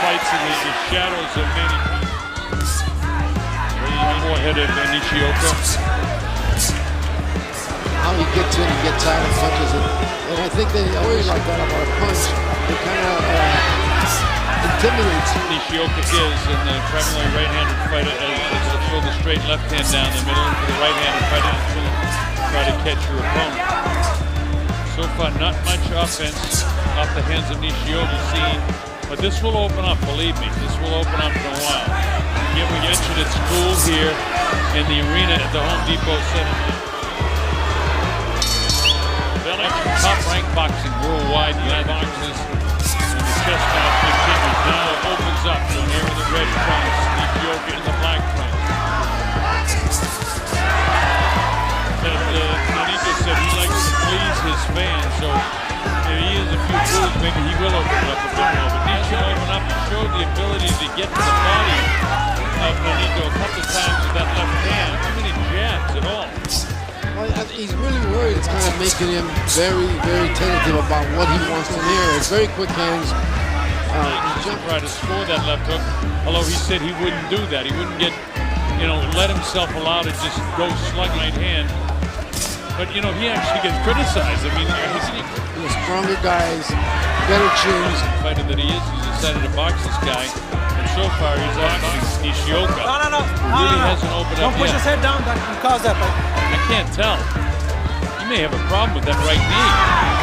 fights in the shadows of many people. Forehead of Nishioka. How he gets in and gets out and punches it. And I think they always like that about a punch. It kind of intimidates. Nishioka is in the primarily right-handed fighter as to throw the straight left hand down the middle and for the right-handed fighter to try to catch your opponent. So far, not much offense off the hands of Nishioka seen, but this will open up, believe me. This will open up in a while. Again, we mentioned it's cool here in the arena at the Home Depot Center. Top-ranked boxing worldwide, the boxes, and the chest count continues. Now it opens up. Donaire in the red trunks, Nishioka in the black trunks. Nonito said he likes to please his fans, so if he has a few fools, maybe he will open it up a bit more. But Nishioka opened up and showed the ability to get to the body of Nonito a couple of times with that left hand. How many jabs at all? Well, he's really worried. It's kind of making him very, very tentative about what he wants to hear. It's very quick hands. He's trying to score that left hook, although he said he wouldn't do that. He wouldn't get, let himself allow to just go slug right hand. But, he actually gets criticized. I mean, the stronger guys, better chins. Fighter that he is, he's decided to box this guy. And so far, he's boxing Nishioka. No. Who really hasn't opened up yet. Don't push his head down. That can cause that. I can't tell. He may have a problem with that right knee.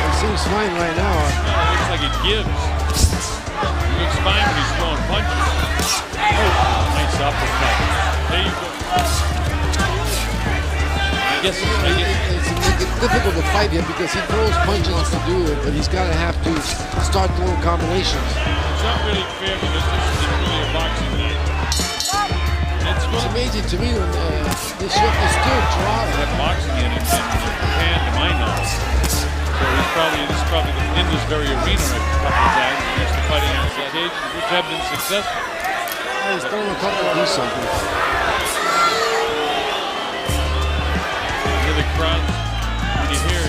It seems fine right now. It looks like it gives. He looks fine when he's throwing punches. Oh, nice uppercut. There you go. I guess it's difficult to fight him because he throws punches to do it, but he's got to have to start throwing combinations. It's not really fair because this is really a boxing match. It's amazing to me when this ship is still dry. They have boxing in Japan, to my knowledge. So this is probably in this very arena a couple of times. He used to fighting on the stage, which have been successful. He's throwing a couple of do something. The crowds, when you hear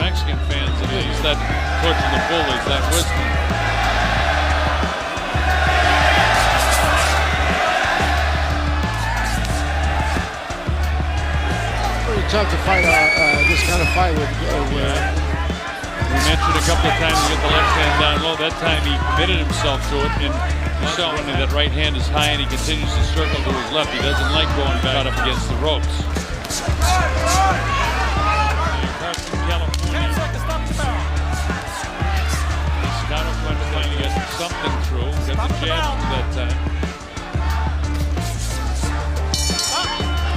Mexican fans, he's that torching the bull, he's that whistling. Pretty tough to fight this kind of fight with. We mentioned a couple of times he got the left hand down low. That time he committed himself to it, and you saw when that right hand is high and he continues to circle to his left. He doesn't like going back up against the ropes. Finally got something through. Got the jab that time.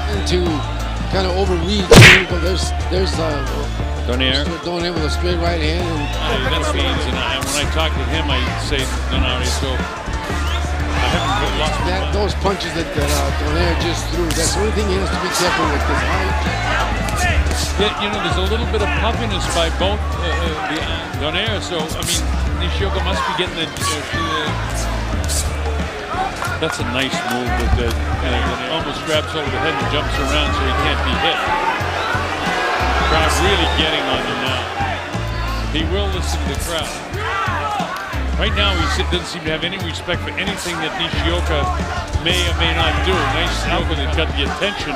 And to kind of overreach, but there's Donaire with a straight right hand. And that's means, and when I talk to him, I say Donaire. So I haven't lost those punches that Donaire just threw. That's the only thing he has to be careful with. Yeah, there's a little bit of puffiness by both Donaire. So I mean, Nishioka must be getting the that's a nice move with the almost grabs over the head and jumps around so he can't be hit. The crowd really getting on him now. He will listen to the crowd. Right now, he doesn't seem to have any respect for anything that Nishioka may or may not do. Nice Nishioka that got the attention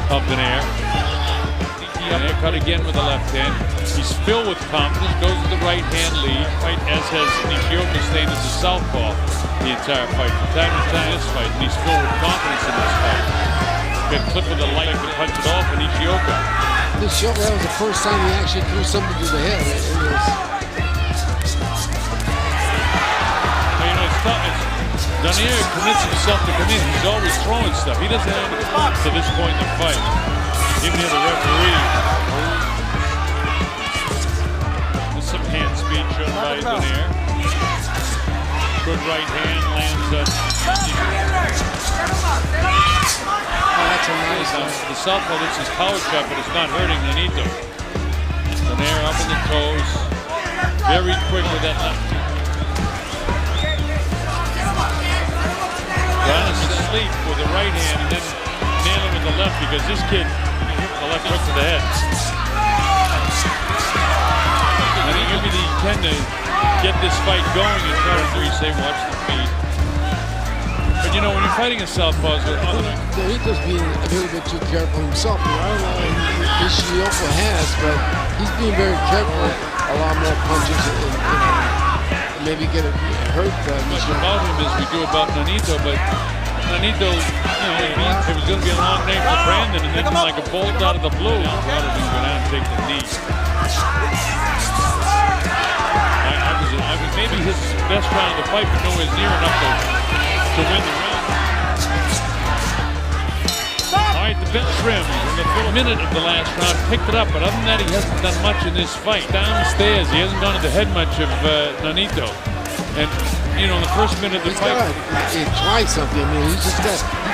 of Donaire. Donaire cut again with the left hand. He's filled with confidence, goes to the right hand lead, right, as has Nishioka staying as a southpaw the entire fight. From time to time this fight, and he's filled with confidence in this fight. Got clipped with the light to punch it off for Nishioka. Nishioka, that was the first time he actually threw something to the head. It's tough. Donaire commits himself to come in. He's always throwing stuff. He doesn't have to box to this point in the fight. Even near the referee. There's some hand speed shown by Donaire. Good right hand lands that's a nice one. The southpaw, that's his power shot, but it's not hurting Nonito. Donaire up in the toes. Very quick with that left. Got us asleep with the right hand and then nail him with the left because this kid hit the left hook to the head. And he tend to get this fight going and try to say watch the feet. you know, when you're fighting a southpaw, Nonito's being a little bit too careful himself. I don't know if Nishioka has, but he's being very careful. A lot more punches and maybe get hurt. much about him as we do about Nonito, but Nonito, you know, it was going to be a long night for Brandon, and then like a bolt out of the blue, a lot of him go down and take the knee. I was maybe his best round of the fight, but nowhere near enough to win the round. All right, the bench rim in the full minute of the last round picked it up, but other than that, he hasn't done much in this fight. Downstairs, he hasn't gone to the head much of Nonito. And, you know, in the first minute of the fight, he tried something. I mean, he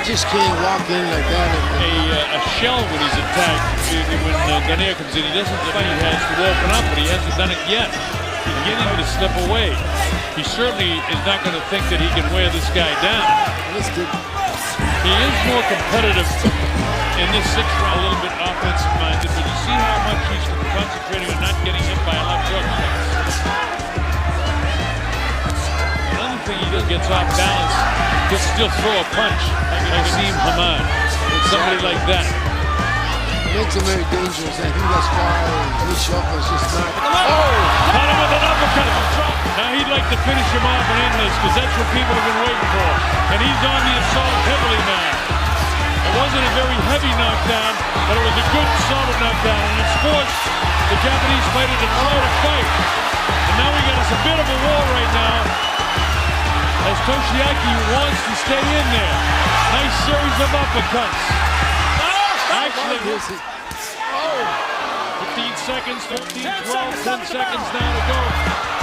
just can't walk in like that. A shell when he's attacked. When Donaire comes in, he doesn't fight. He has to open up, but he hasn't done it yet. He's beginning to slip away. He certainly is not going to think that he can wear this guy down. He is more competitive in this sixth round, a little bit offensive minded, but you see how much he's concentrating on not getting hit by a left hook. Another thing, he just gets off balance, he can still throw a punch like Asim Hamad, somebody like that. It makes him very dangerous. I think that's why Nishioka is just not. Caught him with an uppercut. Now he'd like to finish him off and end this, because that's what people have been waiting for. And he's on the assault heavily now. It wasn't a very heavy knockdown, but it was a good, solid knockdown. And it's forced the Japanese fighter to try to fight. And now we got us a bit of a war right now, as Toshiaki wants to stay in there. Nice series of uppercuts. Actually, 15 seconds, 15, 12, 10 seconds now to go.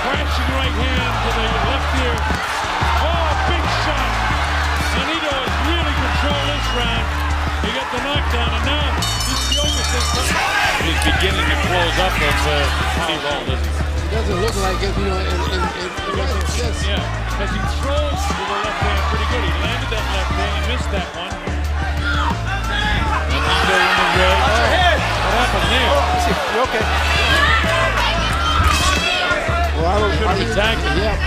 Crashing right hand to the left ear. Oh, big shot. Nonito has really controlled this round. He got the knockdown, and now Nishioka is beginning to close up of Moneyball, doesn't he? It doesn't look like it, you know, yeah, as he throws with the left hand pretty good. He landed that left hand, he missed that one. Nonito in the red. What happened there? You okay? Well, I should have attacked him. Yeah.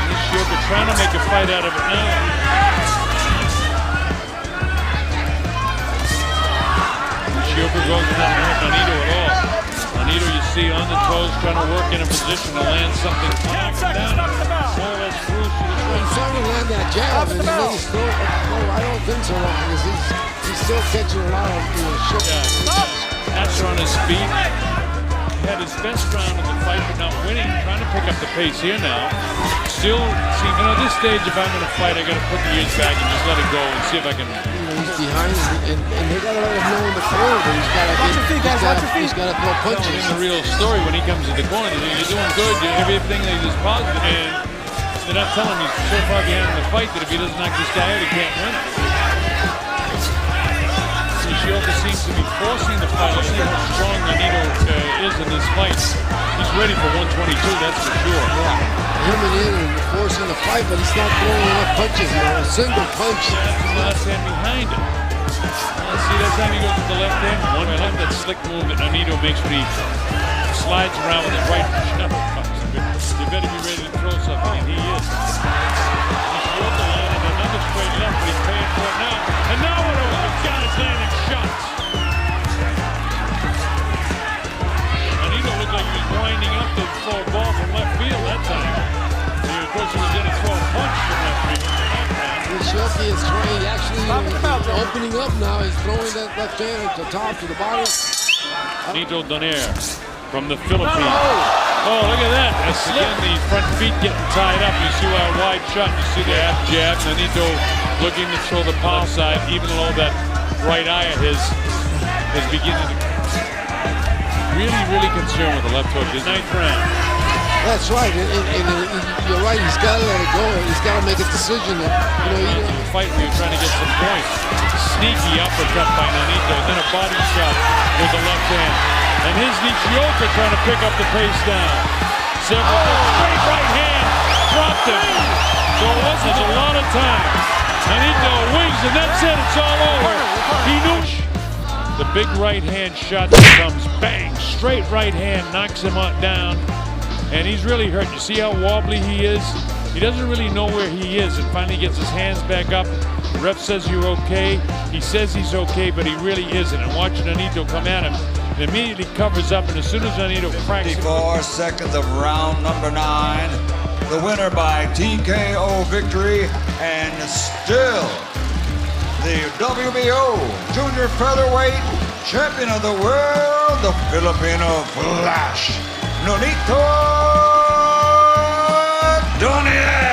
Nishioka trying to make a fight out of it now. Nishioka goes not hurt Nonito at all. Nonito, you see, on the toes, trying to work in a position to land something. Knock him down. More or less through to the He's trying to land that jab, and then he's still. No, I don't think so, because he's still catching a lot of shit. Yeah. Asher on his feet. He had his best round of the fight, but not winning. Trying to pick up the pace here now. Still, see, you know, at this stage, if I'm going to fight, I got to put the ears back and just let it go and see if I can. He's behind, and they got to let him know in the corner, but he's got to throw punches. In the real story, when he comes to the corner, you're doing good, you're everything that is positive, and they're not telling him he's so far behind in the fight that if he doesn't knock this guy out, he can't win it. Nishioka seems to be forcing the fight. Let's see how strong Nonito is in this fight. He's ready for 122, that's for sure. Yeah. Him and forcing the fight, but he's not throwing enough punches. You know, a single punch. That's the left hand behind it. See, that time he goes with the left hand. One I like that slick move that Nonito makes when he slides around with his right shuttle. You better be ready to throw something, and he is. Nishioka landed another straight left, but he's paying for it now. And now what a God is landing shots. Nonito looked like he was winding up to throw a ball from left field that time. Of course, he was going to throw a punch from left field. Nishioka is trying, actually opening up now. He's throwing that left hand to the top, to the bottom. Donaire from the Philippines. Oh, look at that. Again, the front feet getting tied up. You see our wide shot. You see the half jab. Nonito looking to throw the palm side, even though that right eye of his is beginning to really concerned with the left hook. His ninth round. That's right, and you're right. He's got to let it go. He's got to make a decision. In the fight, we were trying to get some points. Sneaky uppercut by Nonito, and then a body shot with the left hand. And his Nishioka trying to pick up the pace down. Straight right hand, dropped him. So it wasn't a lot of time. Nonito wings, and that's it. It's all over. He knew. The big right hand shot that comes, bang, straight right hand, knocks him down. And he's really hurt. You see how wobbly he is? He doesn't really know where he is, and finally gets his hands back up. The ref says you're okay. He says he's okay, but he really isn't. And watching Nonito come at him, and immediately covers up, and as soon as Nonito cracks him, 54 seconds of round number 9. The winner by TKO victory, and still the WBO Junior Featherweight Champion of the World, the Filipino Flash, Nonito Donaire.